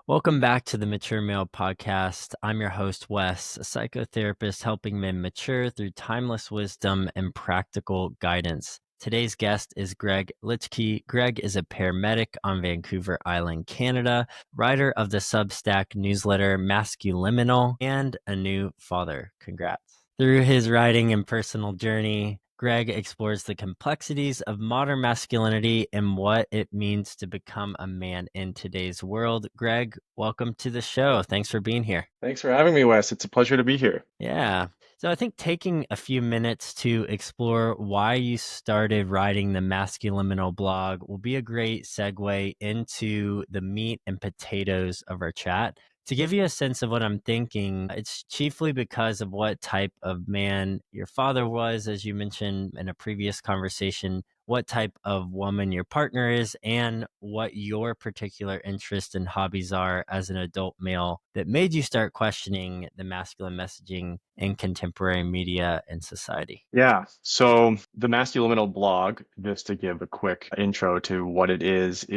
Welcome back to the Mature Male Podcast. I'm your host, Wes, a psychotherapist helping men mature through timeless wisdom and practical guidance. Today's guest is Greg Litschke. Greg is a paramedic on Vancouver Island, Canada, writer of the Substack newsletter Masculiminal, and a new father. Congrats. Through his writing and personal journey, Greg explores the complexities of modern masculinity and what it means to become a man in today's world. Greg, welcome to the show. Thanks for being here. Thanks for having me, Wes. It's a pleasure to be here. Yeah. So I think taking a few minutes to explore why you started writing the Masculiminal blog will be a great segue into the meat and potatoes of our chat. To give you a sense of what I'm thinking, it's chiefly because of what type of man your father was, as you mentioned in a previous conversation, what type of woman your partner is, and what your particular interests and hobbies are as an adult male that made you start questioning the masculine messaging in contemporary media and society. Yeah. So the Masculiminal blog, just to give a quick intro to what it is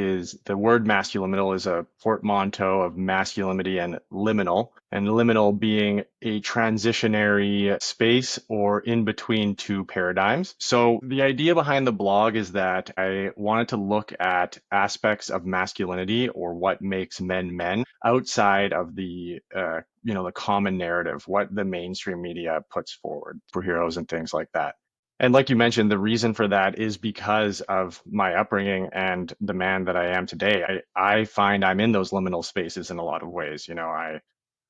the word masculiminal is a portmanteau of masculinity and liminal, and liminal being a transitionary space or in between two paradigms. So the idea behind the blog is that I wanted to look at aspects of masculinity or what makes men men outside of the common narrative, what the mainstream media puts forward for heroes and things like that. And like you mentioned, the reason for that is because of my upbringing and the man that I am today. I find I'm in those liminal spaces in a lot of ways.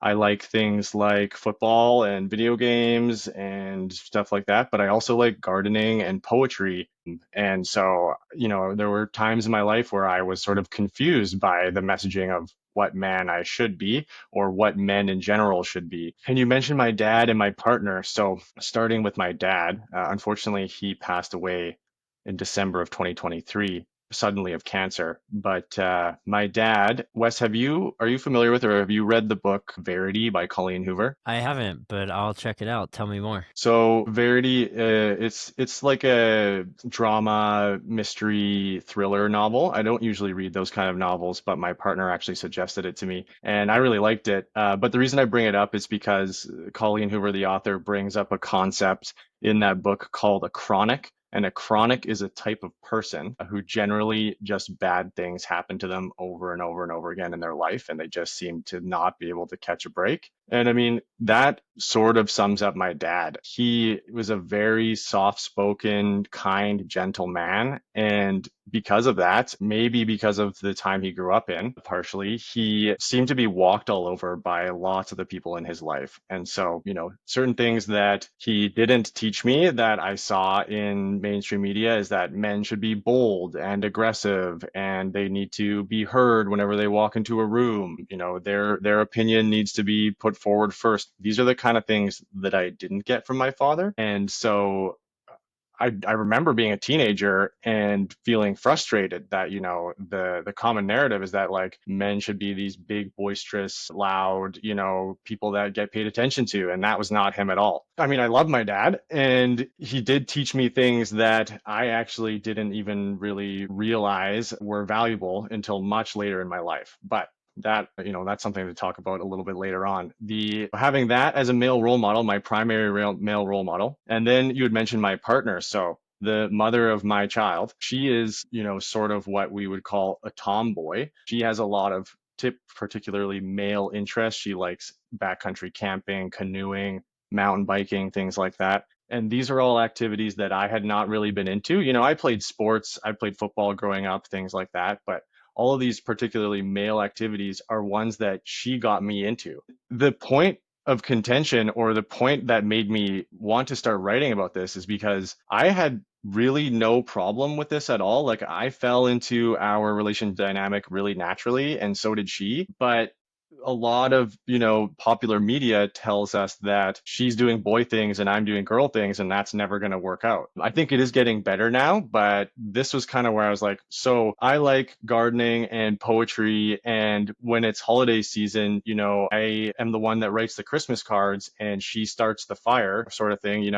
I like things like football and video games and stuff like that, but I also like gardening and poetry. And so, there were times in my life where I was sort of confused by the messaging of what man I should be or what men in general should be. And you mentioned my dad and my partner. So, starting with my dad, unfortunately, he passed away in December of 2023 suddenly of cancer. But my dad, Wes, are you familiar with or have you read the book Verity by Colleen Hoover? I haven't, but I'll check it out. Tell me more. So Verity, it's like a drama, mystery, thriller novel. I don't usually read those kind of novels, but my partner actually suggested it to me, and I really liked it. But the reason I bring it up is because Colleen Hoover, the author, brings up a concept in that book called a chronic. And a chronic is a type of person who generally just bad things happen to them over and over and over again in their life, and they just seem to not be able to catch a break. And I mean, that sort of sums up my dad. He was a very soft-spoken, kind, gentle man. And because of that, maybe because of the time he grew up in, partially, he seemed to be walked all over by lots of the people in his life. And so, certain things that he didn't teach me that I saw in mainstream media is that men should be bold and aggressive and they need to be heard whenever they walk into a room. Their opinion needs to be put forward first. These are the kind of things that I didn't get from my father. And so I remember being a teenager and feeling frustrated that, the common narrative is that like men should be these big, boisterous, loud, people that get paid attention to. And that was not him at all. I mean, I love my dad and he did teach me things that I actually didn't even really realize were valuable until much later in my life. But that's something to talk about a little bit later on. The having that as a male role model, my primary male role model. And then you had mentioned my partner. So the mother of my child, she is, sort of what we would call a tomboy. She has a lot of particularly male interests. She likes backcountry camping, canoeing, mountain biking, things like that. And these are all activities that I had not really been into. I played sports, I played football growing up, things like that. But all of these particularly male activities are ones that she got me into. The point of contention or the point that made me want to start writing about this is because I had really no problem with this at all. Like I fell into our relation dynamic really naturally, and so did she. But a lot of, popular media tells us that she's doing boy things and I'm doing girl things, and that's never going to work out. I think it is getting better now, but this was kind of where I was like, so I like gardening and poetry. And when it's holiday season, I am the one that writes the Christmas cards and she starts the fire sort of thing,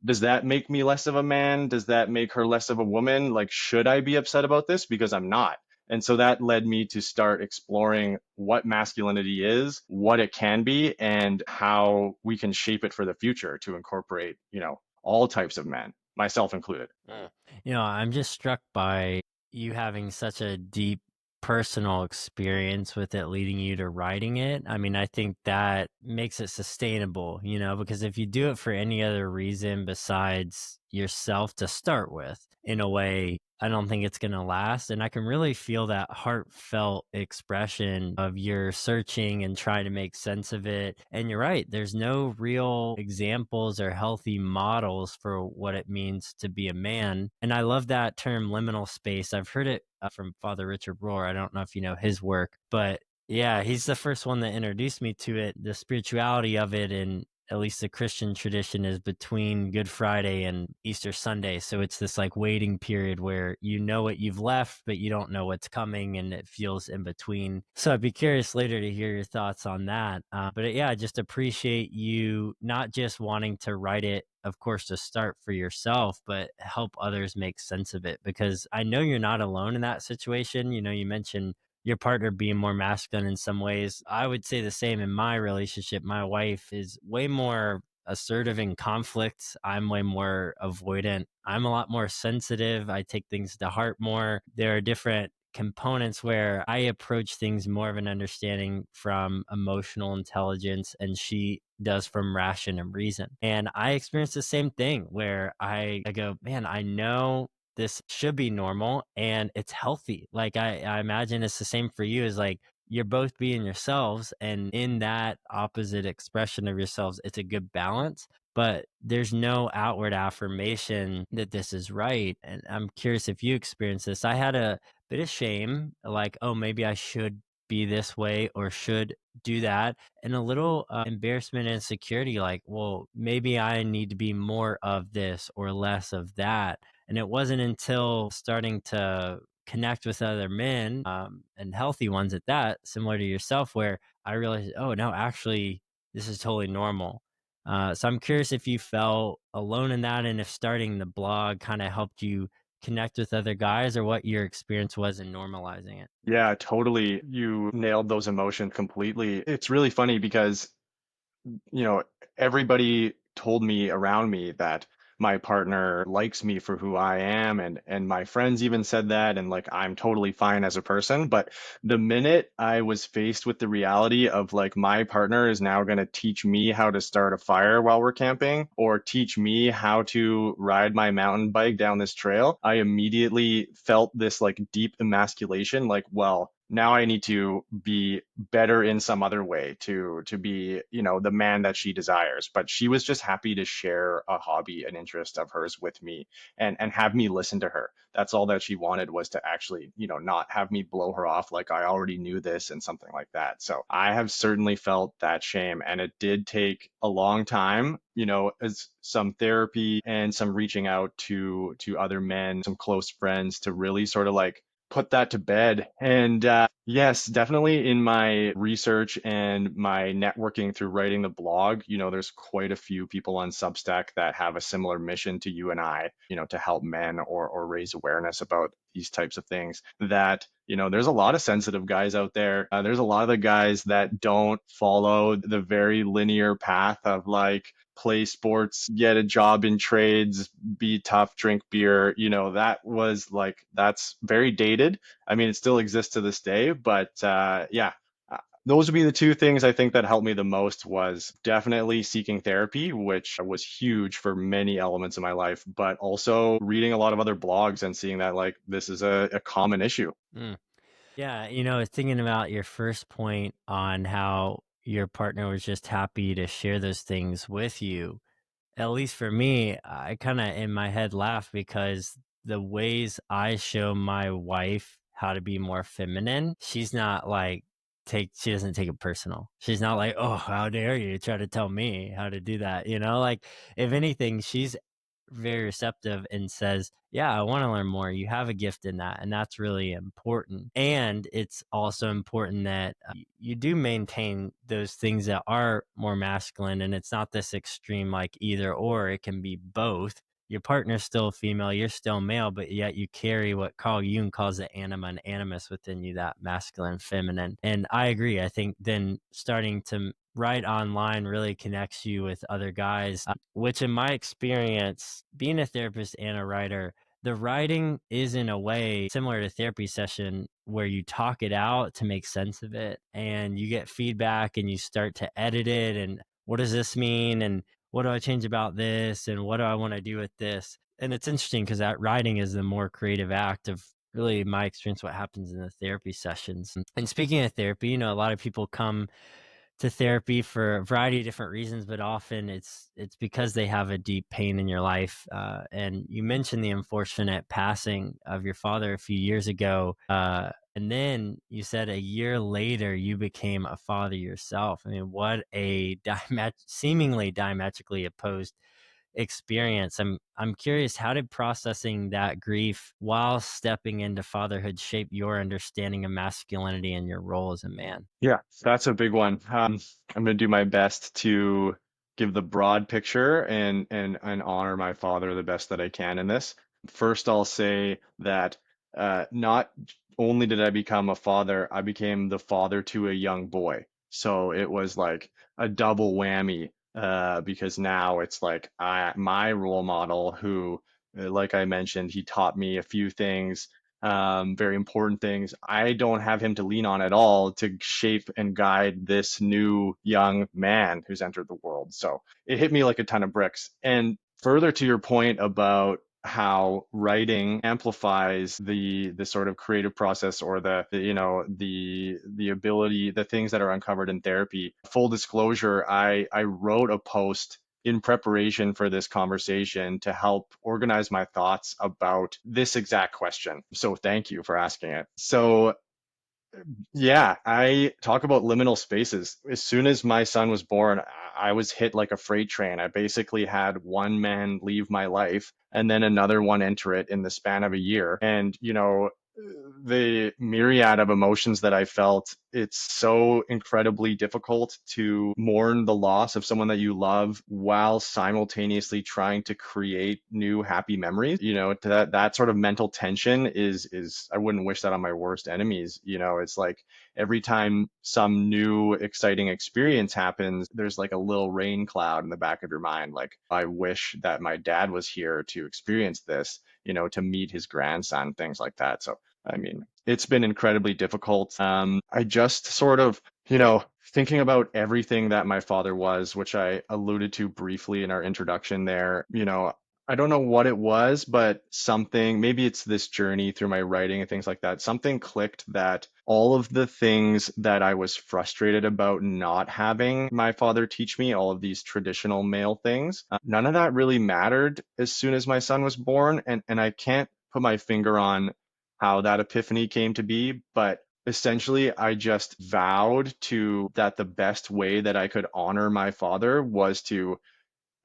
Does that make me less of a man? Does that make her less of a woman? Like, should I be upset about this? Because I'm not. And so that led me to start exploring what masculinity is, what it can be, and how we can shape it for the future to incorporate, all types of men, myself included. Mm. I'm just struck by you having such a deep personal experience with it leading you to writing it. I mean, I think that makes it sustainable, because if you do it for any other reason besides yourself to start with, in a way, I don't think it's going to last. And I can really feel that heartfelt expression of your searching and trying to make sense of it. And you're right, there's no real examples or healthy models for what it means to be a man. And I love that term liminal space. I've heard it from Father Richard Rohr. I don't know if you know his work, but yeah, he's the first one that introduced me to it, the spirituality of it, and at least the Christian tradition is between Good Friday and Easter Sunday. So it's this like waiting period where you know what you've left, but you don't know what's coming, and it feels in between. So I'd be curious later to hear your thoughts on that. But I just appreciate you not just wanting to write it, of course, to start for yourself, but help others make sense of it, because I know you're not alone in that situation. You mentioned your partner being more masculine in some ways. I would say the same in my relationship. My wife is way more assertive in conflict. I'm way more avoidant. I'm a lot more sensitive. I take things to heart more. There are different components where I approach things more of an understanding from emotional intelligence, and she does from ration and reason. And I experience the same thing where I go, man, I know this should be normal and it's healthy. Like I imagine it's the same for you, is like you're both being yourselves, and in that opposite expression of yourselves, it's a good balance. But there's no outward affirmation that this is right. And I'm curious if you experience this. I had a bit of shame, like, oh, maybe I should be this way or should do that, and a little embarrassment and insecurity, like, well, maybe I need to be more of this or less of that. And it wasn't until starting to connect with other men, and healthy ones at that, similar to yourself, where I realized, oh, no, actually, this is totally normal. So I'm curious if you felt alone in that, and if starting the blog kind of helped you connect with other guys, or what your experience was in normalizing it. Yeah, totally. You nailed those emotions completely. It's really funny because you know, everybody told me around me that my partner likes me for who I am, and my friends even said that, and like I'm totally fine as a person. But the minute I was faced with the reality of like my partner is now going to teach me how to start a fire while we're camping, or teach me how to ride my mountain bike down this trail, I immediately felt this like deep emasculation, like, well, now I need to be better in some other way to be, the man that she desires. But she was just happy to share a hobby, an interest of hers with me, and have me listen to her. That's all that she wanted, was to actually, not have me blow her off like I already knew this and something like that. So I have certainly felt that shame, and it did take a long time, as some therapy and some reaching out to other men, some close friends, to really sort of like put that to bed. And yes, definitely in my research and my networking through writing the blog, there's quite a few people on Substack that have a similar mission to you and I, to help men or raise awareness about these types of things. That, there's a lot of sensitive guys out there. There's a lot of the guys that don't follow the very linear path of like, play sports, get a job in trades, be tough, drink beer. That's very dated. I mean, it still exists to this day, but yeah. Those would be the two things I think that helped me the most, was definitely seeking therapy, which was huge for many elements of my life, but also reading a lot of other blogs and seeing that like this is a common issue. Mm. Yeah, thinking about your first point on how your partner was just happy to share those things with you. At least for me, I kind of in my head laugh, because the ways I show my wife how to be more feminine, she's not like she doesn't take it personal. She's not like, "Oh, how dare you try to tell me how to do that?" Like, if anything, she's very receptive and says, "Yeah, I want to learn more. You have a gift in that." And that's really important. And it's also important that you do maintain those things that are more masculine. And it's not this extreme, like either or, it can be both. your partner's still female, you're still male, but yet you carry what Carl Jung calls the anima and animus within you, that masculine, feminine. And I agree. I think then starting to write online really connects you with other guys, which in my experience, being a therapist and a writer, the writing is in a way similar to therapy session where you talk it out to make sense of it and you get feedback and you start to edit it and what does this mean and what do I change about this and what do I want to do with this. And it's interesting because that writing is the more creative act of really my experience what happens in the therapy sessions. And speaking of therapy, a lot of people come to therapy for a variety of different reasons, but often it's because they have a deep pain in your life. And you mentioned the unfortunate passing of your father a few years ago, and then you said a year later you became a father yourself. I mean, what a seemingly diametrically opposed experience. I'm curious, how did processing that grief while stepping into fatherhood shape your understanding of masculinity and your role as a man? Yeah, that's a big one. I'm going to do my best to give the broad picture and honor my father the best that I can in this. First, I'll say that not only did I become a father, I became the father to a young boy. So it was like a double whammy because now it's like my role model who, like I mentioned, he taught me a few things, very important things. I don't have him to lean on at all to shape and guide this new young man who's entered the world. So it hit me like a ton of bricks. And further to your point about how writing amplifies the sort of creative process or the ability, the things that are uncovered in therapy. Full disclosure, I wrote a post in preparation for this conversation to help organize my thoughts about this exact question. So thank you for asking it. So yeah, I talk about liminal spaces. As soon as my son was born, I was hit like a freight train. I basically had one man leave my life and then another one enter it in the span of a year. And, the myriad of emotions that I felt, it's so incredibly difficult to mourn the loss of someone that you love while simultaneously trying to create new happy memories. That sort of mental tension is I wouldn't wish that on my worst enemies. It's like every time some new exciting experience happens, there's like a little rain cloud in the back of your mind. Like, I wish that my dad was here to experience this, to meet his grandson, things like that. So, I mean, it's been incredibly difficult. I just sort of, thinking about everything that my father was, which I alluded to briefly in our introduction there, I don't know what it was, but something, maybe it's this journey through my writing and things like that. Something clicked that all of the things that I was frustrated about not having my father teach me, all of these traditional male things, none of that really mattered as soon as my son was born. And I can't put my finger on how that epiphany came to be, but essentially I just vowed to that the best way that I could honor my father was to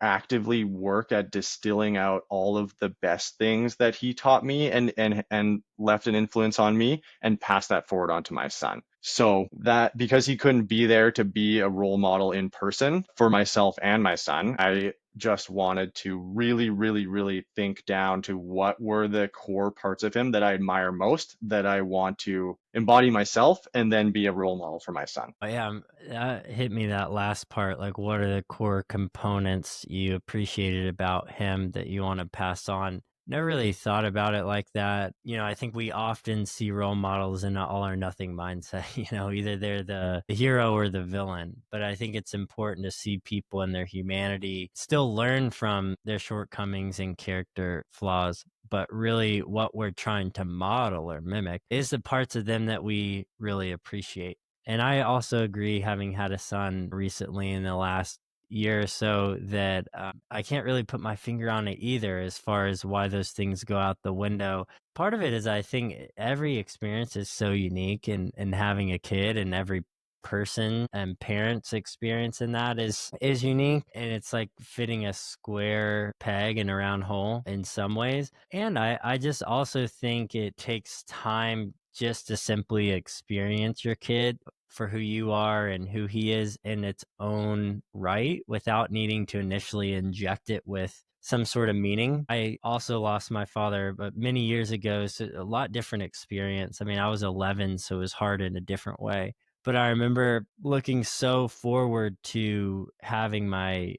actively work at distilling out all of the best things that he taught me and left an influence on me and pass that forward onto my son. So that because he couldn't be there to be a role model in person for myself and my son, I just wanted to really, really, really think down to what were the core parts of him that I admire most, that I want to embody myself and then be a role model for my son. Oh, yeah, that hit me, that last part. Like, what are the core components you appreciated about him that you want to pass on? Never really thought about it like that. I think we often see role models in an all or nothing mindset. Either they're the hero or the villain. But I think it's important to see people in their humanity, still learn from their shortcomings and character flaws. But really, what we're trying to model or mimic is the parts of them that we really appreciate. And I also agree, having had a son recently in the last year or so, that I can't really put my finger on it either as far as why those things go out the window. Part of it is I think every experience is so unique, and having a kid and every person and parent's experience in that is unique, and it's like fitting a square peg in a round hole in some ways. And I just also think it takes time just to simply experience your kid for who you are and who he is in its own right, without needing to initially inject it with some sort of meaning. I also lost my father, but many years ago, so a lot different experience. I mean, I was 11, so it was hard in a different way. But I remember looking so forward to having my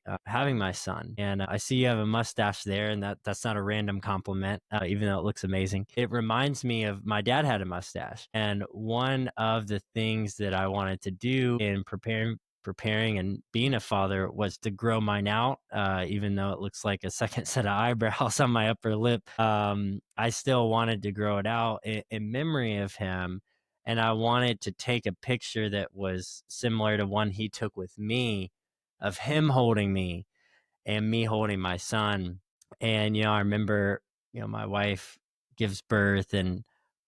son. And I see you have a mustache there, and that's not a random compliment, even though it looks amazing. It reminds me of my dad had a mustache, and one of the things that I wanted to do in preparing and being a father was to grow mine out, even though it looks like a second set of eyebrows on my upper lip. I still wanted to grow it out in memory of him, and I wanted to take a picture that was similar to one he took with me, of him holding me and me holding my son. And I remember, my wife gives birth and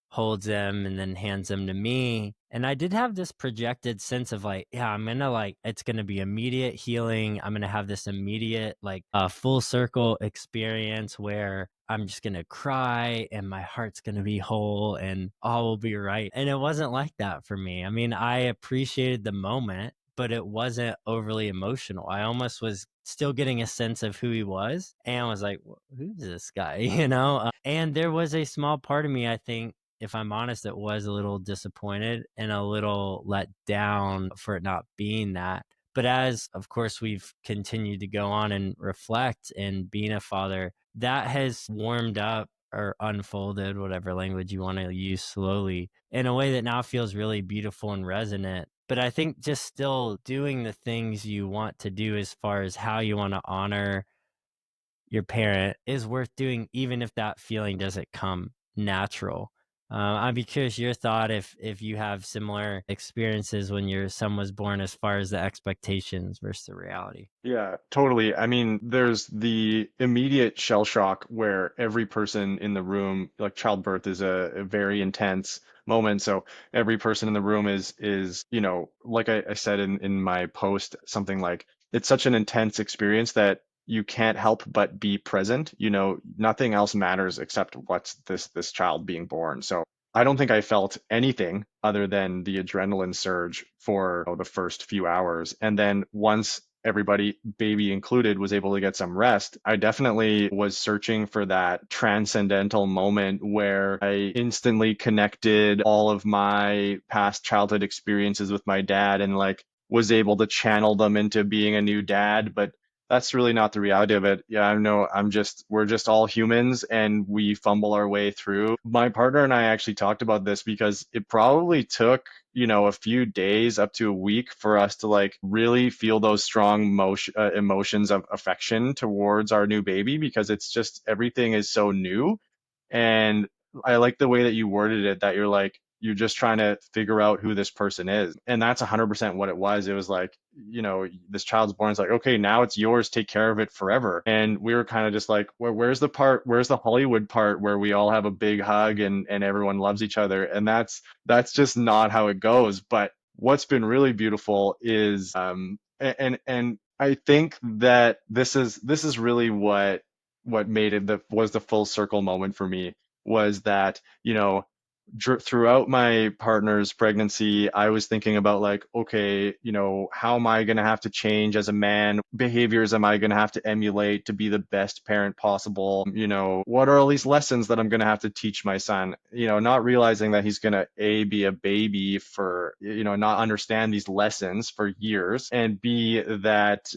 holds them and then hands them to me. And I did have this projected sense of like, yeah, I'm gonna like, it's gonna be immediate healing. I'm gonna have this immediate, like, full circle experience where I'm just gonna cry and my heart's gonna be whole and all will be right. And it wasn't like that for me. I mean, I appreciated the moment, but it wasn't overly emotional. I almost was still getting a sense of who he was and was like, Who's this guy?" And there was a small part of me, I think, if I'm honest, that was a little disappointed and a little let down for it not being that. But as, of course, we've continued to go on and reflect and being a father, that has warmed up or unfolded, whatever language you want to use, slowly in a way that now feels really beautiful and resonant. But I think just still doing the things you want to do as far as how you want to honor your parent is worth doing, even if that feeling doesn't come natural. I'd be curious your thought if you have similar experiences when your son was born, as far as the expectations versus the reality. Yeah, totally. I mean, there's the immediate shell shock where every person in the room, like childbirth is a very intense moment. So every person in the room is, like I said in my post, something like it's such an intense experience that you can't help but be present. Nothing else matters except what's this child being born. So I don't think I felt anything other than the adrenaline surge for the first few hours. And then once everybody, baby included, was able to get some rest, I definitely was searching for that transcendental moment where I instantly connected all of my past childhood experiences with my dad and like was able to channel them into being a new dad. But that's really not the reality of it. Yeah, I know we're just all humans and we fumble our way through. My partner and I actually talked about this because it probably took, a few days up to a week for us to like really feel those strong emotions of affection towards our new baby because it's just everything is so new. And I like the way that you worded it, that you're like, you're just trying to figure out who this person is. And that's 100% what it was. It was like, this child's born. It's like, okay, now it's yours. Take care of it forever. And we were kind of just like, where's the Hollywood part where we all have a big hug and everyone loves each other? And that's just not how it goes. But what's been really beautiful is, and I think that this is really what made it was the full circle moment for me, was that throughout my partner's pregnancy, I was thinking about like, okay, how am I going to have to change as a man? Behaviors am I going to have to emulate to be the best parent possible? What are all these lessons that I'm going to have to teach my son? Not realizing that he's going to be a baby for, not understand these lessons for years, and B, that,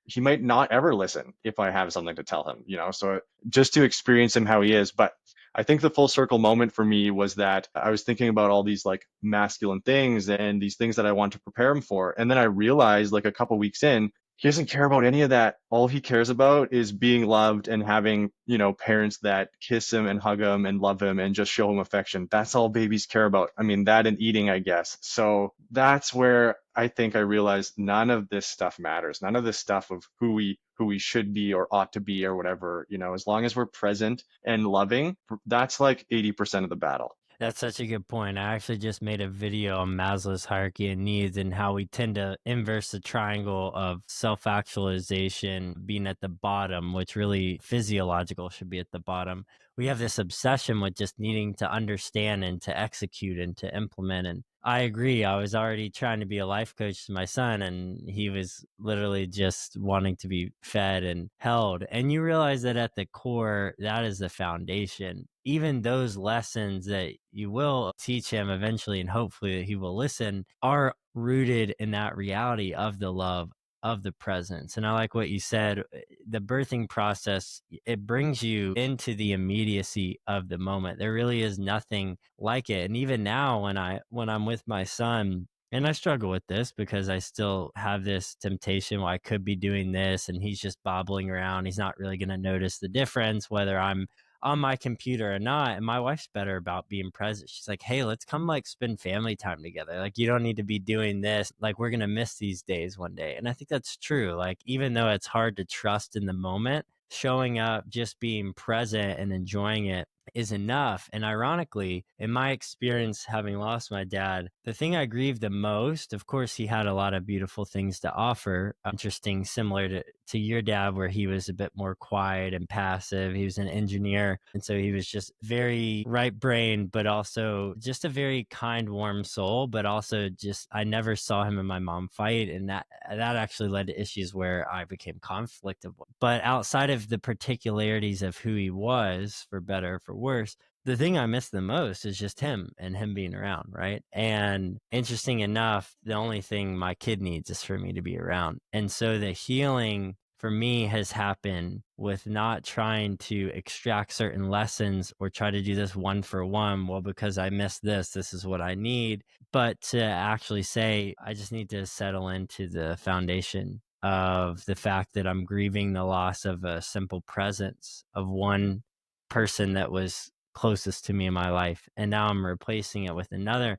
he might not ever listen if I have something to tell him, so just to experience him how he is. But I think the full circle moment for me was that I was thinking about all these like masculine things and these things that I want to prepare him for. And then I realized like a couple weeks in, he doesn't care about any of that. All he cares about is being loved and having, parents that kiss him and hug him and love him and just show him affection. That's all babies care about. I mean, that and eating, I guess. So that's where I think I realized none of this stuff matters. None of this stuff of who we should be or ought to be or whatever, as long as we're present and loving, that's like 80% of the battle. That's such a good point. I actually just made a video on Maslow's hierarchy of needs and how we tend to inverse the triangle of self actualization being at the bottom, which really physiological should be at the bottom. we have this obsession with just needing to understand and to execute and to implement. And I agree. I was already trying to be a life coach to my son, and he was literally just wanting to be fed and held. And you realize that at the core, that is the foundation. Even those lessons that you will teach him eventually, and hopefully that he will listen, are rooted in that reality of the love, of the presence. And I like what you said, the birthing process, it brings you into the immediacy of the moment. There really is nothing like it. And even now when I'm with my son, and I struggle with this because I still have this temptation where I could be doing this and he's just bobbling around. He's not really going to notice the difference whether I'm on my computer or not. And my wife's better about being present. She's like, hey, let's come like spend family time together. Like, you don't need to be doing this. Like, we're going to miss these days one day. And I think that's true. Like, even though it's hard to trust in the moment, showing up, just being present and enjoying it is enough. And ironically, in my experience, having lost my dad, the thing I grieved the most, of course, he had a lot of beautiful things to offer. Interesting, similar to your dad, where he was a bit more quiet and passive. He was an engineer. And so he was just very right brained, but also just a very kind, warm soul. But also just, I never saw him and my mom fight. And that actually led to issues where I became conflicted. But outside of the particularities of who he was, for better or for worse, the thing I miss the most is just him and him being around, right? And interesting enough, the only thing my kid needs is for me to be around. And so the healing for me has happened with not trying to extract certain lessons or try to do this one for one. Well, because I missed this, this is what I need. But to actually say, I just need to settle into the foundation of the fact that I'm grieving the loss of a simple presence of one person that was closest to me in my life. And now I'm replacing it with another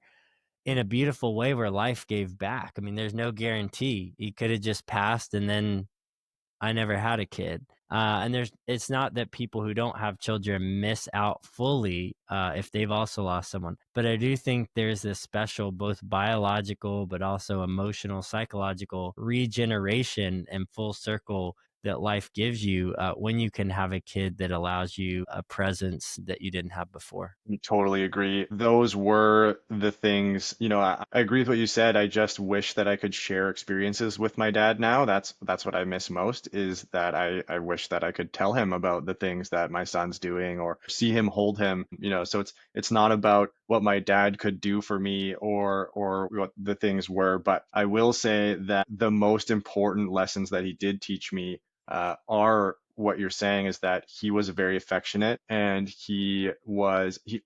in a beautiful way where life gave back. I mean, there's no guarantee. He could have just passed and then I never had a kid. And it's not that people who don't have children miss out fully if they've also lost someone. But I do think there's this special, both biological, but also emotional, psychological regeneration and full circle that life gives you when you can have a kid that allows you a presence that you didn't have before. Totally agree. Those were the things, I agree with what you said. I just wish that I could share experiences with my dad now. That's what I miss most is that I wish that I could tell him about the things that my son's doing or see him hold him, so it's not about what my dad could do for me or what the things were, but I will say that the most important lessons that he did teach me are what you're saying is that he was very affectionate and he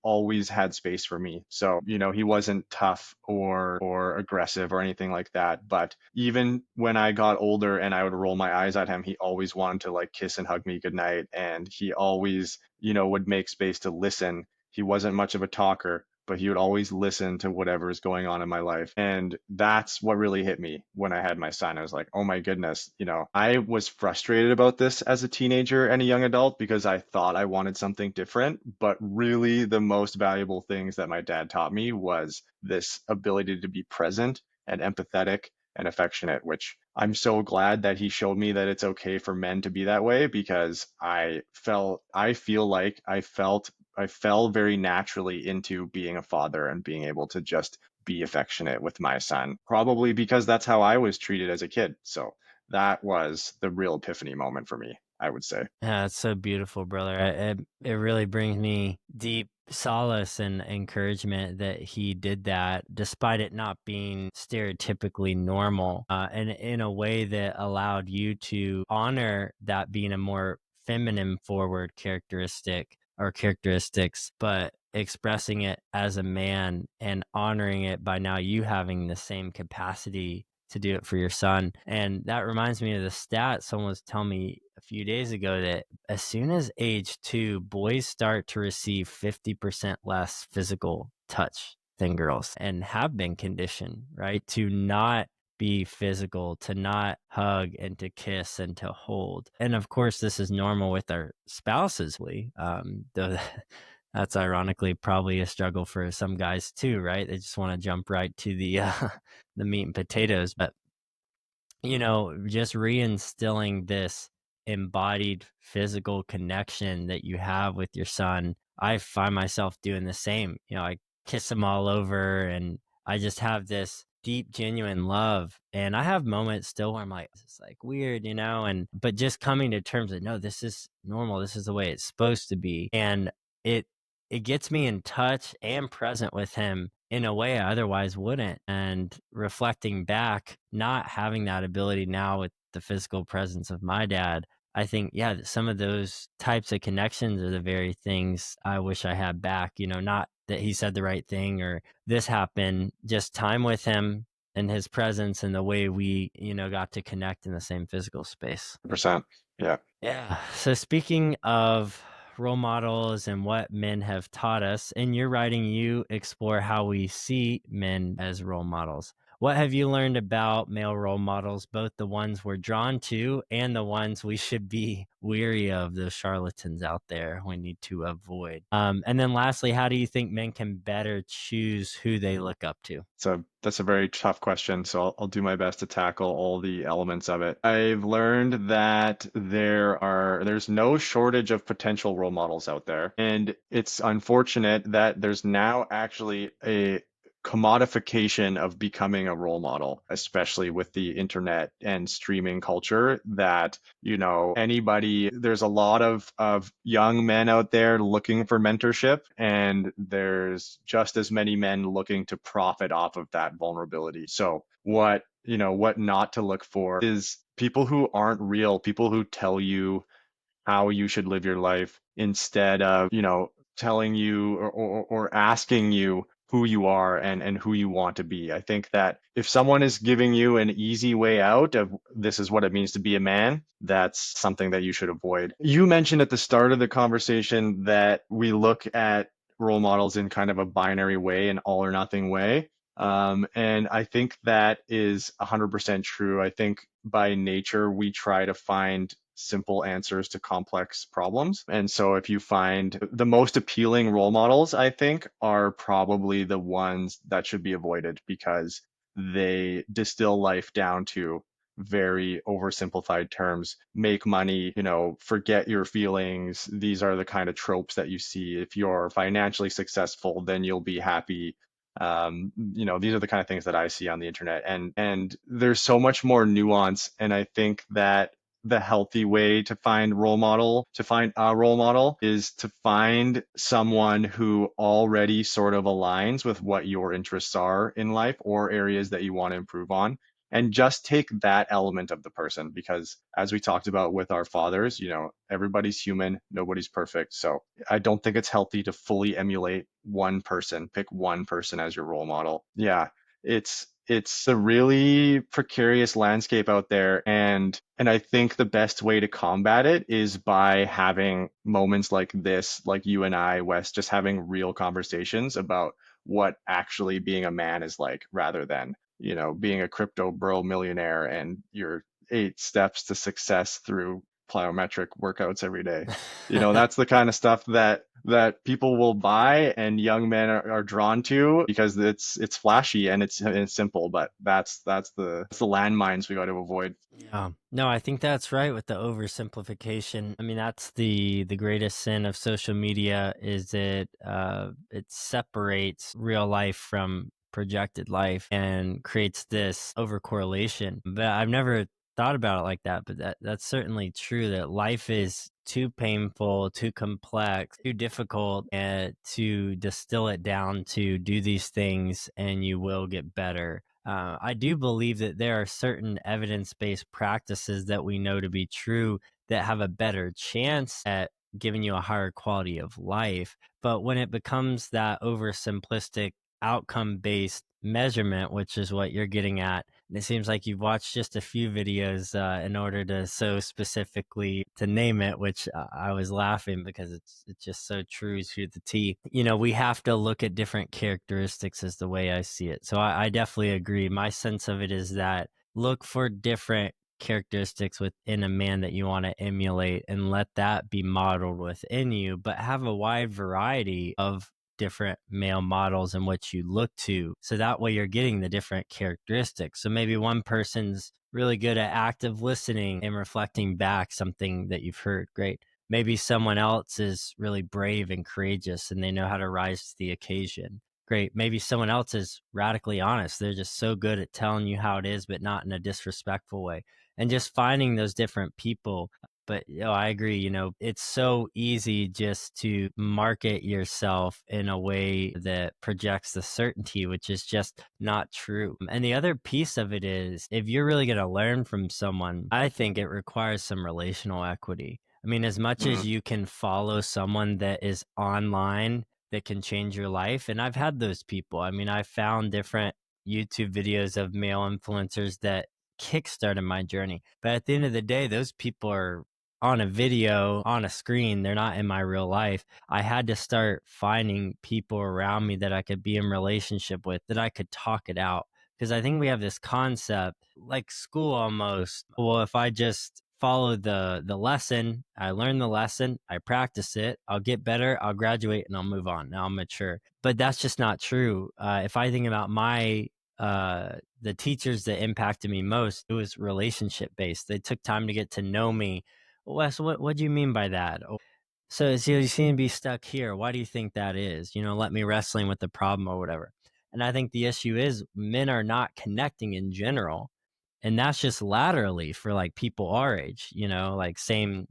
always had space for me. So, he wasn't tough or aggressive or anything like that. But even when I got older and I would roll my eyes at him, he always wanted to like kiss and hug me goodnight. And he always, would make space to listen. He wasn't much of a talker, but he would always listen to whatever is going on in my life. And that's what really hit me when I had my son. I was like, oh my goodness, I was frustrated about this as a teenager and a young adult because I thought I wanted something different. But really, the most valuable things that my dad taught me was this ability to be present and empathetic and affectionate, which I'm so glad that he showed me that it's okay for men to be that way because I feel like I fell very naturally into being a father and being able to just be affectionate with my son, probably because that's how I was treated as a kid. So that was the real epiphany moment for me, I would say. Yeah, it's so beautiful, brother. It really brings me deep solace and encouragement that he did that, despite it not being stereotypically normal, and in a way that allowed you to honor that being a more feminine forward characteristic or characteristics, but expressing it as a man and honoring it by now you having the same capacity to do it for your son. And that reminds me of the stat someone was telling me a few days ago that as soon as age 2, boys start to receive 50% less physical touch than girls and have been conditioned, right, to not be physical, to not hug and to kiss and to hold. And of course, this is normal with our spouses. Though that's ironically probably a struggle for some guys too, right? They just want to jump right to the meat and potatoes. But just reinstilling this embodied physical connection that you have with your son, I find myself doing the same. I kiss him all over, and I just have this deep, genuine love. And I have moments still where I'm like, it's like weird, but just coming to terms with, no, this is normal. This is the way it's supposed to be. And it, it gets me in touch and present with him in a way I otherwise wouldn't. And reflecting back, not having that ability now with the physical presence of my dad, I think, yeah, some of those types of connections are the very things I wish I had back. Not that he said the right thing or this happened, just time with him and his presence and the way we, got to connect in the same physical space. 100%. Yeah. Yeah. So speaking of role models and what men have taught us, in your writing, you explore how we see men as role models. What have you learned about male role models, both the ones we're drawn to and the ones we should be weary of, those charlatans out there we need to avoid? And then lastly, how do you think men can better choose who they look up to? So that's a very tough question. So I'll do my best to tackle all the elements of it. I've learned that there's no shortage of potential role models out there. And it's unfortunate that there's now actually a commodification of becoming a role model, especially with the internet and streaming culture, that anybody, there's a lot of young men out there looking for mentorship, and there's just as many men looking to profit off of that vulnerability. So what not to look for is people who aren't real, people who tell you how you should live your life instead of, telling you or asking you who you are and who you want to be. I think that if someone is giving you an easy way out of this is what it means to be a man, that's something that you should avoid. You mentioned at the start of the conversation that we look at role models in kind of a binary way, an all or nothing way. And I think that is 100% true. I think by nature, we try to find simple answers to complex problems. And so if you find the most appealing role models, I think, are probably the ones that should be avoided because they distill life down to very oversimplified terms. Make money, forget your feelings. These are the kind of tropes that you see. If you're financially successful, then you'll be happy. These are the kind of things that I see on the internet, and there's so much more nuance. And I think that the healthy way to find a role model is to find someone who already sort of aligns with what your interests are in life or areas that you want to improve on, and just take that element of the person, because as we talked about with our fathers, everybody's human, nobody's perfect. So I don't think it's healthy to fully emulate one person, pick one person as your role model. Yeah, it's a really precarious landscape out there, and I think the best way to combat it is by having moments like this, like you and I, Wes, just having real conversations about what actually being a man is like, rather than being a crypto bro millionaire and your 8 steps to success through plyometric workouts every day. That's the kind of stuff that people will buy and young men are drawn to because it's flashy and it's simple, but that's the landmines we got to avoid. Yeah. No, I think that's right with the oversimplification. I mean, that's the greatest sin of social media is it separates real life from projected life and creates this overcorrelation. But I've never thought about it like that, but that's certainly true that life is too painful, too complex, too difficult to distill it down to do these things and you will get better. I do believe that there are certain evidence based practices that we know to be true that have a better chance at giving you a higher quality of life. But when it becomes that oversimplistic outcome based measurement, which is what you're getting at, and it seems like you've watched just a few videos in order to so specifically to name it, which I was laughing because it's just so true to the T. We have to look at different characteristics as the way I see it. So I definitely agree. My sense of it is that look for different characteristics within a man that you want to emulate and let that be modeled within you, but have a wide variety of different male models in which you look to. So that way you're getting the different characteristics. So maybe one person's really good at active listening and reflecting back something that you've heard. Great. Maybe someone else is really brave and courageous and they know how to rise to the occasion. Great. Maybe someone else is radically honest. They're just so good at telling you how it is, but not in a disrespectful way. And just finding those different people. But I agree, it's so easy just to market yourself in a way that projects the certainty, which is just not true. And the other piece of it is, if you're really going to learn from someone, I think it requires some relational equity. I mean, as much Hmm. as you can follow someone that is online that can change your life, and I've had those people. I mean, I found different YouTube videos of male influencers that kickstarted my journey. But at the end of the day, those people are on a video, on a screen. They're not in my real life. I had to start finding people around me that I could be in relationship with, that I could talk it out. Because I think we have this concept, like school almost. Well, if I just follow the lesson, I learn the lesson, I practice it, I'll get better, I'll graduate, and I'll move on. Now I'm mature. But that's just not true. If I think about the teachers that impacted me most, it was relationship based. They took time to get to know me. Wes, what do you mean by that? Oh, so you seem to be stuck here. Why do you think that is? Let me wrestling with the problem or whatever. And I think the issue is men are not connecting in general. And that's just laterally for like people our age, like same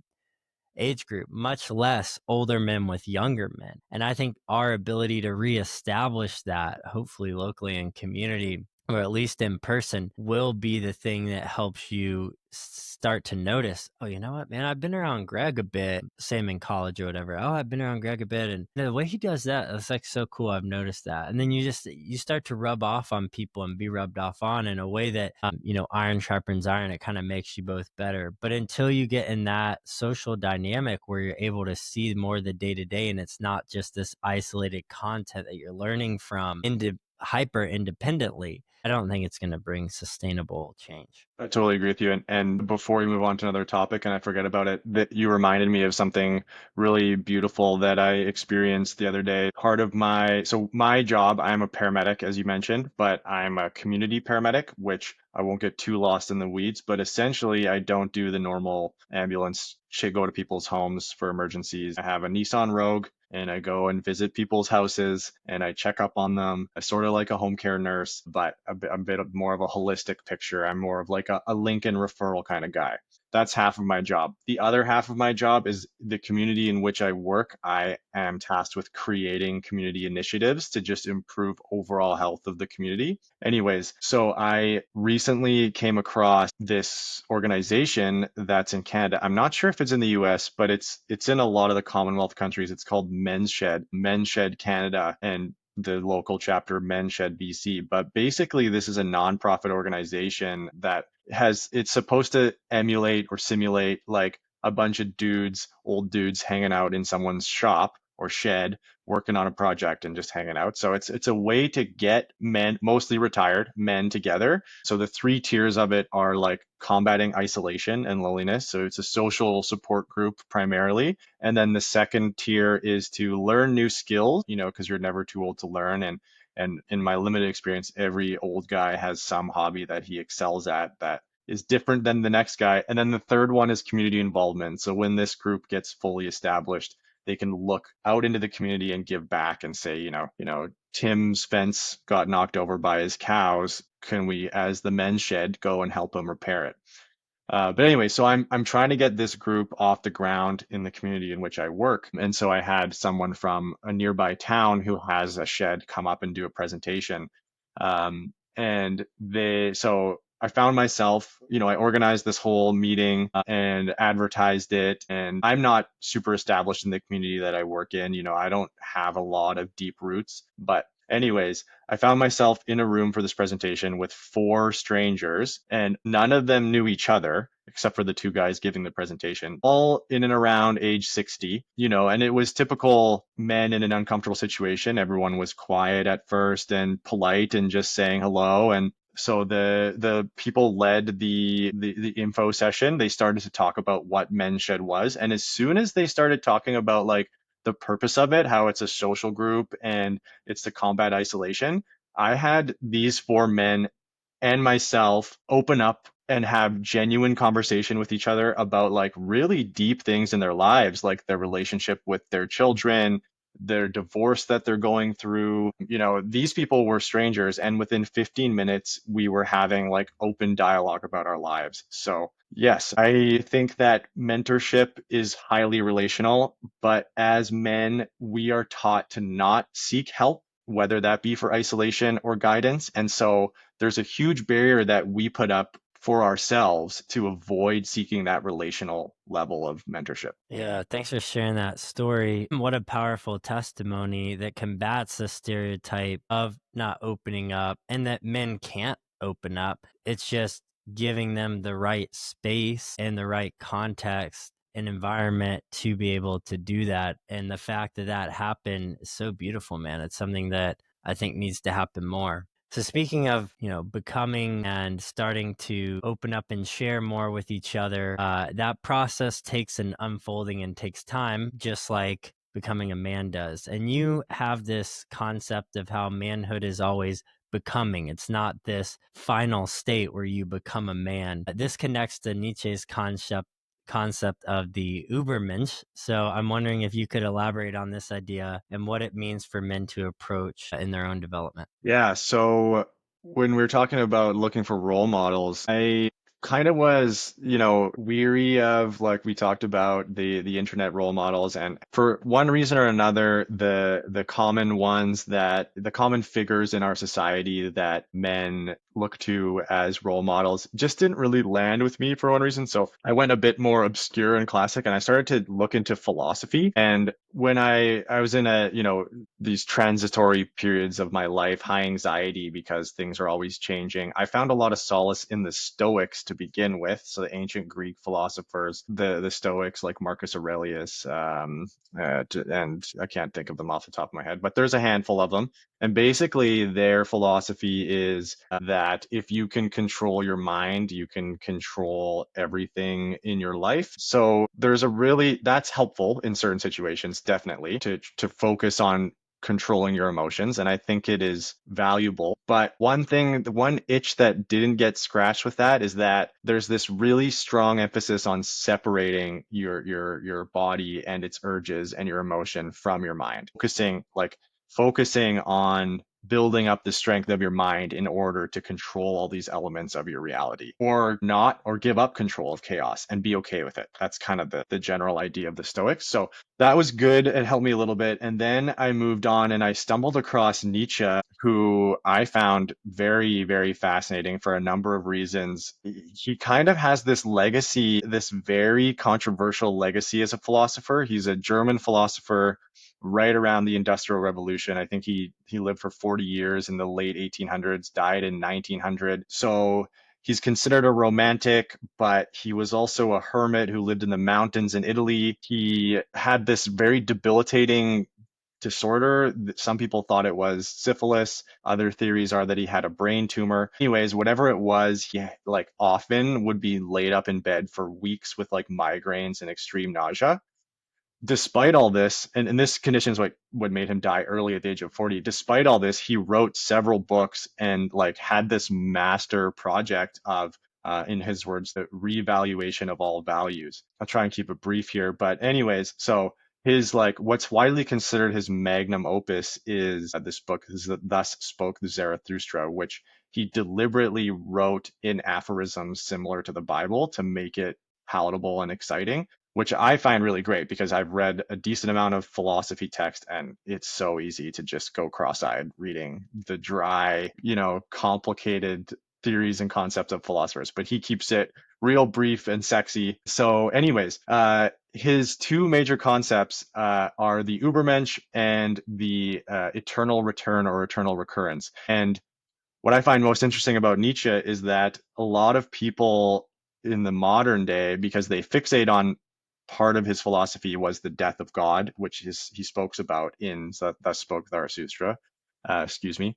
age group, much less older men with younger men. And I think our ability to reestablish that, hopefully locally in community, or at least in person, will be the thing that helps you start to notice, oh, you know what, man, I've been around Greg a bit, same in college or whatever. Oh, I've been around Greg a bit. And the way he does that, it's like so cool. I've noticed that. And then you start to rub off on people and be rubbed off on in a way that, iron sharpens iron. It kind of makes you both better. But until you get in that social dynamic where you're able to see more of the day to day, and it's not just this isolated content that you're learning from hyper independently, I don't think it's going to bring sustainable change. I totally agree with you. And before we move on to another topic, and I forget about it, that you reminded me of something really beautiful that I experienced the other day. So my job, I'm a paramedic, as you mentioned, but I'm a community paramedic, which I won't get too lost in the weeds, but essentially I don't do the normal ambulance shit, go to people's homes for emergencies. I have a Nissan Rogue and I go and visit people's houses and I check up on them. I sort of like a home care nurse, but a bit of more of a holistic picture. I'm more of like a Lincoln referral kind of guy. That's half of my job. The other half of my job is the community in which I work. I am tasked with creating community initiatives to just improve overall health of the community. Anyways, so I recently came across this organization that's in Canada. I'm not sure if it's in the US, but it's in a lot of the Commonwealth countries. It's called Men's Shed Canada, and the local chapter Men's Shed BC. But basically, this is a nonprofit organization that it's supposed to emulate or simulate like a bunch of old dudes hanging out in someone's shop or shed, working on a project and just hanging out. So it's a way to get men, mostly retired men, together. So the three tiers of it are like combating isolation and loneliness. So it's a social support group primarily. And then the second tier is to learn new skills, because you're never too old to learn. And in my limited experience, every old guy has some hobby that he excels at that is different than the next guy. And then the third one is community involvement. So when this group gets fully established, they can look out into the community and give back and say, Tim's fence got knocked over by his cows. Can we, as the men's shed, go and help him repair it? But anyway, so I'm trying to get this group off the ground in the community in which I work. And so I had someone from a nearby town who has a shed come up and do a presentation. So I found myself, I organized this whole meeting and advertised it. And I'm not super established in the community that I work in. I don't have a lot of deep roots, but anyways, I found myself in a room for this presentation with four strangers, and none of them knew each other except for the two guys giving the presentation, all in and around age 60, and it was typical men in an uncomfortable situation. Everyone was quiet at first and polite and just saying hello. And so the people led the info session. They started to talk about what Men's Shed was. And as soon as they started talking about like the purpose of it, how it's a social group and it's to combat isolation. I had these four men and myself open up and have genuine conversation with each other about like really deep things in their lives, like their relationship with their children, their divorce that they're going through. You know, these people were strangers, and within 15 minutes, we were having like open dialogue about our lives. So, yes, I think that mentorship is highly relational, but as men, we are taught to not seek help, whether that be for isolation or guidance. And so, there's a huge barrier that we put up for ourselves to avoid seeking that relational level of mentorship. Yeah, thanks for sharing that story. What a powerful testimony that combats the stereotype of not opening up and that men can't open up. It's just giving them the right space and the right context and environment to be able to do that. And the fact that that happened is so beautiful, man. It's something that I think needs to happen more. So speaking of, becoming and starting to open up and share more with each other, that process takes an unfolding and takes time, just like becoming a man does. And you have this concept of how manhood is always becoming. It's not this final state where you become a man. This connects to Nietzsche's concept of the Ubermensch. So I'm wondering if you could elaborate on this idea and what it means for men to approach in their own development. Yeah, so when we're talking about looking for role models, I kind of was, weary of like we talked about the internet role models, and for one reason or another, the common ones that the common figures in our society that men look to as role models just didn't really land with me for one reason. So I went a bit more obscure and classic, and I started to look into philosophy. And when I was in these transitory periods of my life, high anxiety because things are always changing, I found a lot of solace in the Stoics to begin with. So the ancient Greek philosophers, the Stoics like Marcus Aurelius, and I can't think of them off the top of my head, but there's a handful of them. And basically, their philosophy is that if you can control your mind, you can control everything in your life. So that's helpful in certain situations, definitely, to focus on controlling your emotions. And I think it is valuable. But the one itch that didn't get scratched with that is that there's this really strong emphasis on separating your body and its urges and your emotion from your mind, focusing on building up the strength of your mind in order to control all these elements of your reality, or not, or give up control of chaos and be okay with it. That's kind of the general idea of the Stoics. So that was good. It helped me a little bit. And then I moved on and I stumbled across Nietzsche, who I found very, very fascinating for a number of reasons. He kind of has this legacy, this very controversial legacy as a philosopher. He's a German philosopher right around the Industrial Revolution. I think he lived for 40 years in the late 1800s, died in 1900. So he's considered a romantic, but he was also a hermit who lived in the mountains in Italy. He had this very debilitating disorder. Some people thought it was syphilis. Other theories are that he had a brain tumor. Anyways, whatever it was, he like often would be laid up in bed for weeks with like migraines and extreme nausea. Despite all this, and this condition is what made him die early at the age of 40. Despite all this, he wrote several books and like had this master project of, in his words, the reevaluation of all values. I'll try and keep it brief here, but anyways, so his like what's widely considered his magnum opus is this book, Thus Spoke the Zarathustra, which he deliberately wrote in aphorisms similar to the Bible to make it palatable and exciting, which I find really great because I've read a decent amount of philosophy text and it's so easy to just go cross-eyed reading the dry, complicated theories and concepts of philosophers, but he keeps it real brief and sexy. So anyways, his two major concepts are the Ubermensch and the eternal return or eternal recurrence. And what I find most interesting about Nietzsche is that a lot of people in the modern day, because they fixate on part of his philosophy was the death of God, which he speaks about in Thus Spoke Zarathustra, excuse me.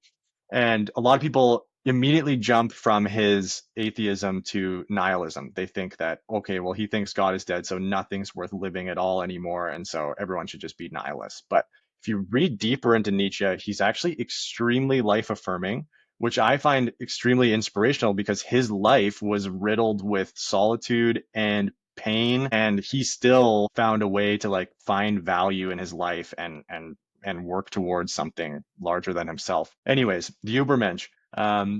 And a lot of people immediately jump from his atheism to nihilism. They think that, okay, well, he thinks God is dead, so nothing's worth living at all anymore. And so everyone should just be nihilists. But if you read deeper into Nietzsche, he's actually extremely life affirming, which I find extremely inspirational because his life was riddled with solitude and pain, and he still found a way to like find value in his life and work towards something larger than himself. Anyways, the Ubermensch.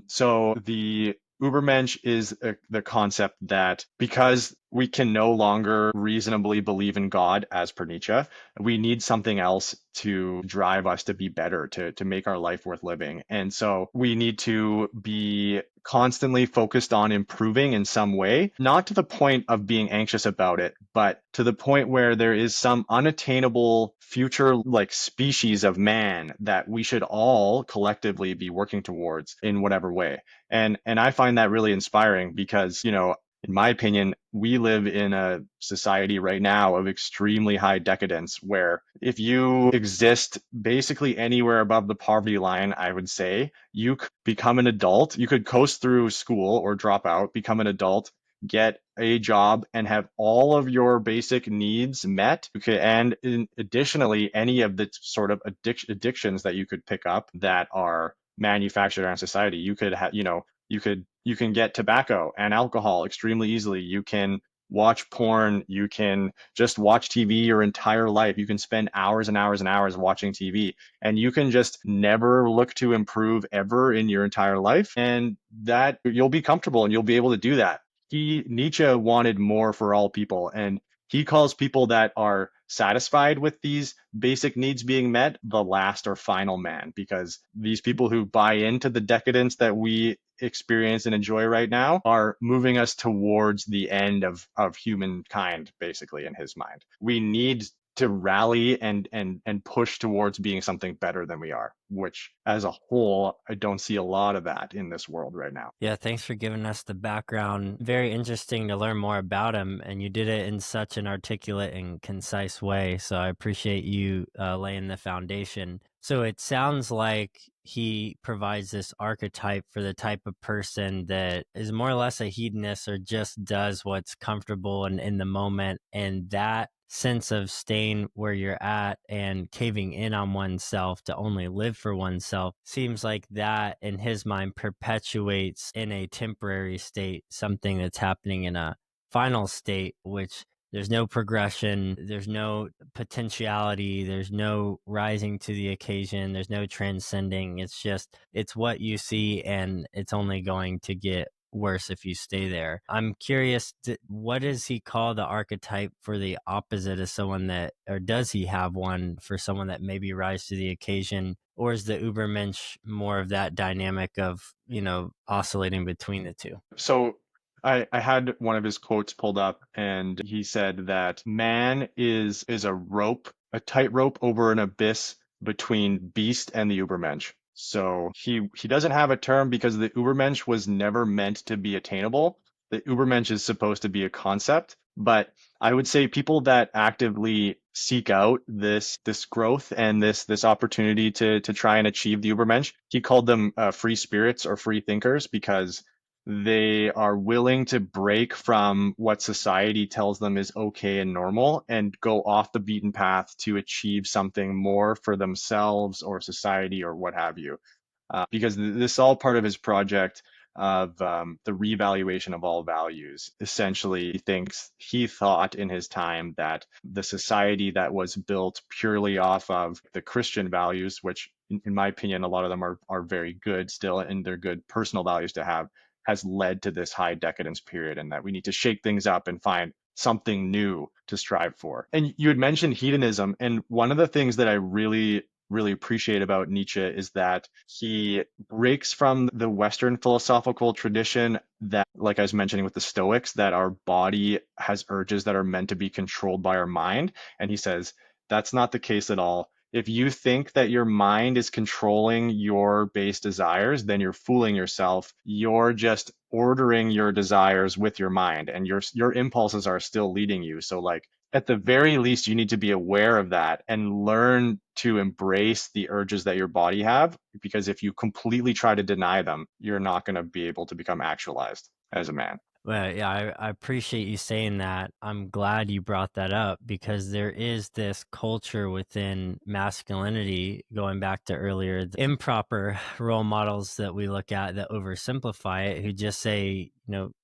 So the Ubermensch is the concept that because we can no longer reasonably believe in God, as per Nietzsche, we need something else to drive us to be better, to make our life worth living. And so we need to be constantly focused on improving in some way, not to the point of being anxious about it, but to the point where there is some unattainable future like species of man that we should all collectively be working towards in whatever way. And I find that really inspiring because, in my opinion, we live in a society right now of extremely high decadence where if you exist basically anywhere above the poverty line, I would say, you could become an adult, you could coast through school or drop out, become an adult, get a job, and have all of your basic needs met. Okay, and additionally, any of the sort of addictions that you could pick up that are manufactured in society, you could have, you can get tobacco and alcohol extremely easily. You can watch porn. You can just watch TV your entire life. You can spend hours and hours and hours watching TV, and you can just never look to improve ever in your entire life. And that you'll be comfortable and you'll be able to do that. Nietzsche wanted more for all people, and he calls people that are satisfied with these basic needs being met the last or final man, because these people who buy into the decadence that we experience and enjoy right now are moving us towards the end of humankind, basically, in his mind. We need to rally and push towards being something better than we are, which as a whole, I don't see a lot of that in this world right now. Yeah, thanks for giving us the background. Very interesting to learn more about him, and you did it in such an articulate and concise way. So I appreciate you laying the foundation. So it sounds like he provides this archetype for the type of person that is more or less a hedonist or just does what's comfortable and in the moment. And that sense of staying where you're at and caving in on oneself to only live for oneself seems like that in his mind perpetuates in a temporary state something that's happening in a final state, which there's no progression, there's no potentiality, there's no rising to the occasion, there's no transcending. It's what you see, and it's only going to get worse if you stay there. I'm curious, what does he call the archetype for the opposite of someone that, or does he have one for someone that maybe rise to the occasion? Or is the Ubermensch more of that dynamic of, oscillating between the two? So I had one of his quotes pulled up, and he said that man is a rope, a tightrope over an abyss between beast and the Ubermensch. So he doesn't have a term because the Ubermensch was never meant to be attainable. The Ubermensch is supposed to be a concept, but I would say people that actively seek out this growth and this opportunity to try and achieve the Ubermensch, he called them free spirits or free thinkers because they are willing to break from what society tells them is okay and normal and go off the beaten path to achieve something more for themselves or society or what have you. Because this is all part of his project of the revaluation of all values. Essentially, he thought in his time that the society that was built purely off of the Christian values, which in my opinion, a lot of them are very good still, and they're good personal values to have, has led to this high decadence period, and that we need to shake things up and find something new to strive for. And you had mentioned hedonism, and one of the things that I really appreciate about Nietzsche is that he breaks from the Western philosophical tradition that, like I was mentioning with the Stoics, that our body has urges that are meant to be controlled by our mind. And he says, that's not the case at all. If you think that your mind is controlling your base desires, then you're fooling yourself. You're just ordering your desires with your mind, and your impulses are still leading you. So like at the very least, you need to be aware of that and learn to embrace the urges that your body have. Because if you completely try to deny them, you're not going to be able to become actualized as a man. Well, yeah, I appreciate you saying that. I'm glad you brought that up because there is this culture within masculinity, going back to earlier, the improper role models that we look at that oversimplify it, who just say,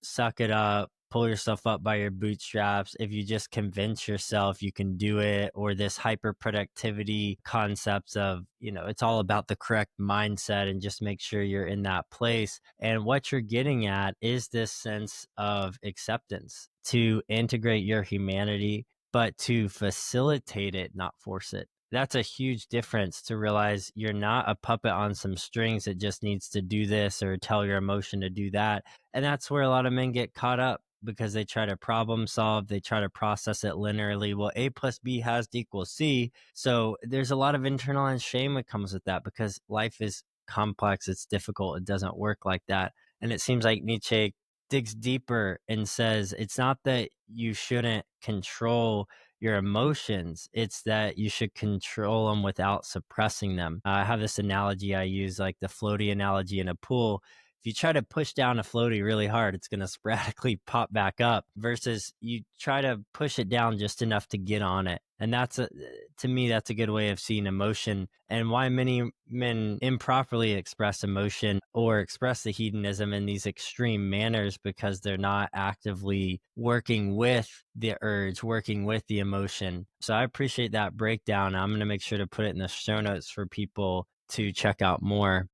suck it up, pull yourself up by your bootstraps. If you just convince yourself you can do it, or this hyper productivity concepts of, it's all about the correct mindset and just make sure you're in that place. And what you're getting at is this sense of acceptance to integrate your humanity, but to facilitate it, not force it. That's a huge difference, to realize you're not a puppet on some strings that just needs to do this or tell your emotion to do that. And that's where a lot of men get caught up, because they try to problem solve, they try to process it linearly. Well, A plus B has to equal C. So there's a lot of internalized shame that comes with that, because life is complex, it's difficult, it doesn't work like that. And it seems like Nietzsche digs deeper and says it's not that you shouldn't control your emotions, it's that you should control them without suppressing them. I have this analogy I use, like the floaty analogy in a pool. If you try to push down a floaty really hard, it's going to sporadically pop back up, versus you try to push it down just enough to get on it. And to me, that's a good way of seeing emotion, and why many men improperly express emotion or express the hedonism in these extreme manners, because they're not actively working with the urge, working with the emotion. So I appreciate that breakdown. I'm going to make sure to put it in the show notes for people to check out more.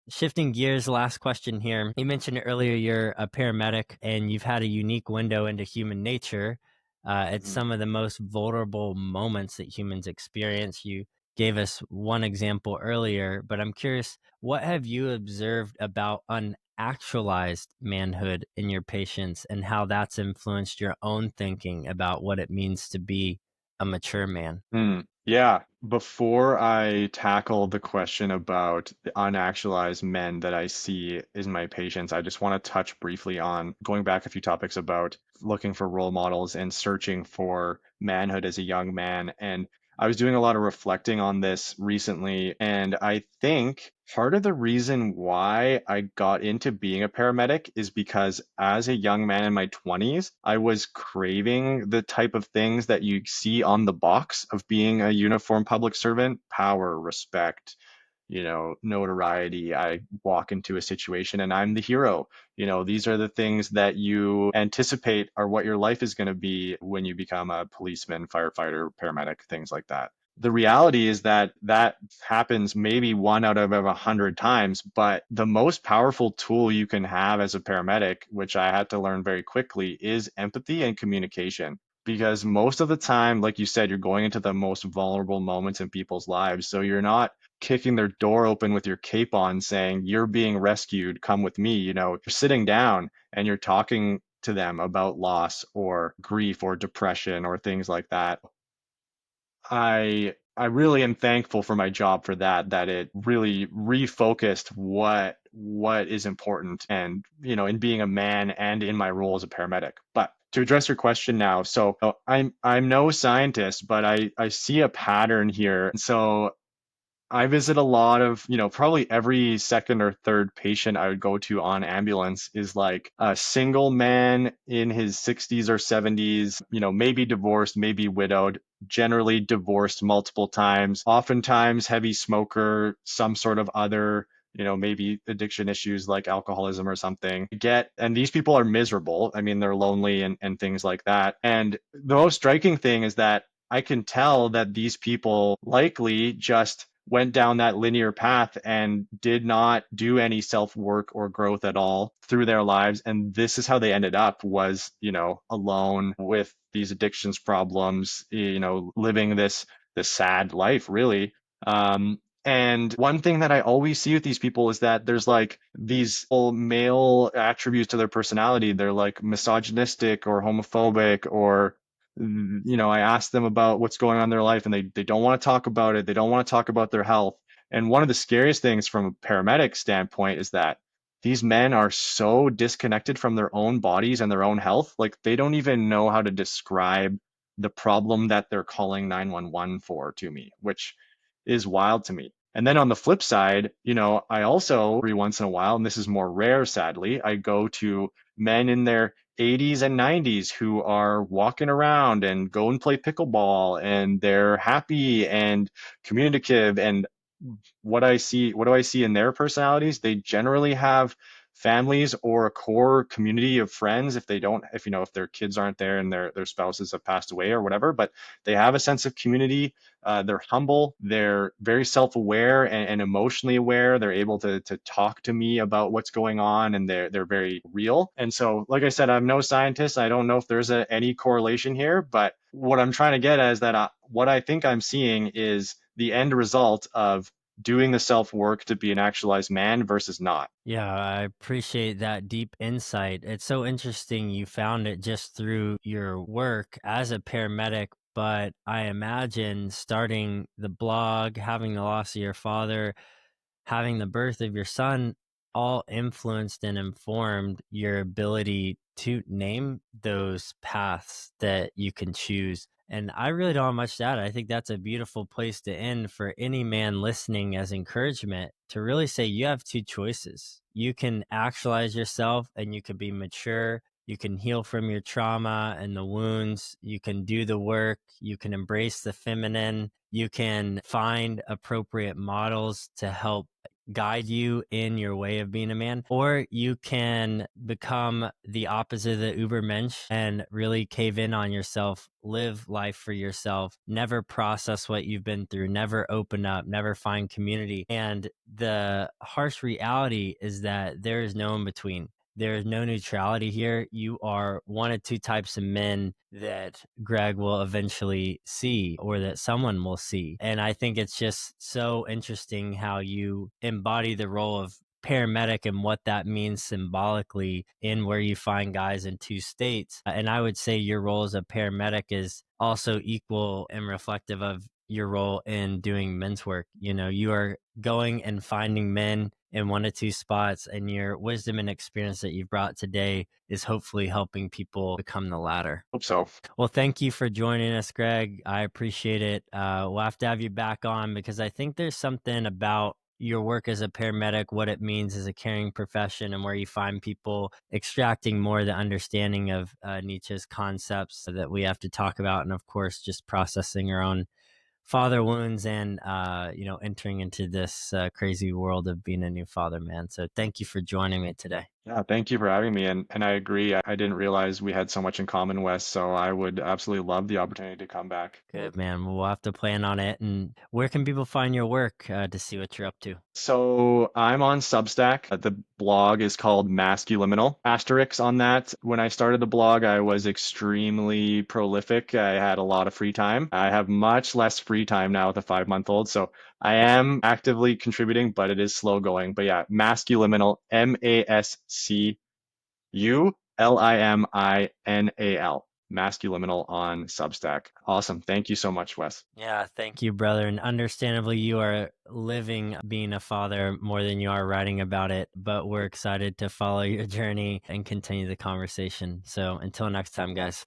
Shifting gears, last question here. You mentioned earlier you're a paramedic and you've had a unique window into human nature at Mhm. some of the most vulnerable moments that humans experience. You gave us one example earlier, but I'm curious, what have you observed about unactualized manhood in your patients, and how that's influenced your own thinking about what it means to be a mature man? Yeah, before I tackle the question about the unactualized men that I see in my patients, I just want to touch briefly on going back a few topics about looking for role models and searching for manhood as a young man. And I was doing a lot of reflecting on this recently, and I think part of the reason why I got into being a paramedic is because as a young man in my 20s, I was craving the type of things that you see on the box of being a uniformed public servant: power, respect, notoriety. I walk into a situation and I'm the hero. These are the things that you anticipate are what your life is going to be when you become a policeman, firefighter, paramedic, things like that. The reality is that that happens maybe one out of 100 times, but the most powerful tool you can have as a paramedic, which I had to learn very quickly, is empathy and communication. Because most of the time, like you said, you're going into the most vulnerable moments in people's lives. So you're not kicking their door open with your cape on saying, "You're being rescued, come with me." You're sitting down and you're talking to them about loss or grief or depression or things like that. I really am thankful for my job for that it really refocused what is important, and in being a man and in my role as a paramedic. But to address your question now, so I'm no scientist, but I see a pattern here. So I visit a lot of, probably every second or third patient I would go to on ambulance is like a single man in his 60s or 70s, maybe divorced, maybe widowed, generally divorced multiple times, oftentimes heavy smoker, some sort of other, maybe addiction issues like alcoholism or something. And these people are miserable. I mean, they're lonely and things like that. And the most striking thing is that I can tell that these people likely just went down that linear path and did not do any self work or growth at all through their lives. And this is how they ended up, was, alone with these addictions problems, living this sad life, really. And one thing that I always see with these people is that there's like these all male attributes to their personality. They're like misogynistic or homophobic, or I ask them about what's going on in their life and they don't want to talk about it. They don't want to talk about their health. And one of the scariest things from a paramedic standpoint is that these men are so disconnected from their own bodies and their own health. Like they don't even know how to describe the problem that they're calling 911 for to me, which is wild to me. And then on the flip side, I also every once in a while, and this is more rare, sadly, I go to men in their 80s and 90s who are walking around and go and play pickleball and they're happy and communicative. And what do I see in their personalities? They generally have families or a core community of friends if they don't, if their kids aren't there and their spouses have passed away or whatever, but they have a sense of community. They're humble, they're very self-aware and emotionally aware. They're able to talk to me about what's going on, and they're very real. And so, like I said, I'm no scientist. I don't know if there's any correlation here, but what I'm trying to get at is that what I think I'm seeing is the end result of doing the self work to be an actualized man versus not. Yeah, I appreciate that deep insight. It's so interesting you found it just through your work as a paramedic, but I imagine starting the blog, having the loss of your father, having the birth of your son all influenced and informed your ability to name those paths that you can choose. And I really don't have much to add. I think that's a beautiful place to end for any man listening as encouragement to really say you have two choices. You can actualize yourself and you can be mature. You can heal from your trauma and the wounds. You can do the work. You can embrace the feminine. You can find appropriate models to help guide you in your way of being a man, or you can become the opposite of the Ubermensch and really cave in on yourself, live life for yourself, never process what you've been through, never open up, never find community. And the harsh reality is that there is no in between. There is no neutrality here. You are one of two types of men that Greg will eventually see or that someone will see. And I think it's just so interesting how you embody the role of paramedic and what that means symbolically in where you find guys in two states. And I would say your role as a paramedic is also equal and reflective of your role in doing men's work. You are going and finding men in one or two spots, and your wisdom and experience that you've brought today is hopefully helping people become the latter. Hope so. Well, thank you for joining us, Greg. I appreciate it. We'll have to have you back on because I think there's something about your work as a paramedic, what it means as a caring profession, and where you find people extracting more of the understanding of Nietzsche's concepts that we have to talk about. And of course, just processing our own father wounds and entering into this crazy world of being a new father, man. So thank you for joining me today. Yeah, thank you for having me. And I agree. I didn't realize we had so much in common, Wes. So I would absolutely love the opportunity to come back. Good, man. We'll have to plan on it. And where can people find your work to see what you're up to? So I'm on Substack. The blog is called Masculiminal. Asterisks on that. When I started the blog, I was extremely prolific. I had a lot of free time. I have much less free time now with a 5-month-old. So I am actively contributing, but it is slow going. But yeah, Masculiminal, Masculiminal. Masculiminal on Substack. Awesome. Thank you so much, Wes. Yeah, thank you, brother. And understandably, you are living being a father more than you are writing about it, but we're excited to follow your journey and continue the conversation. So until next time, guys.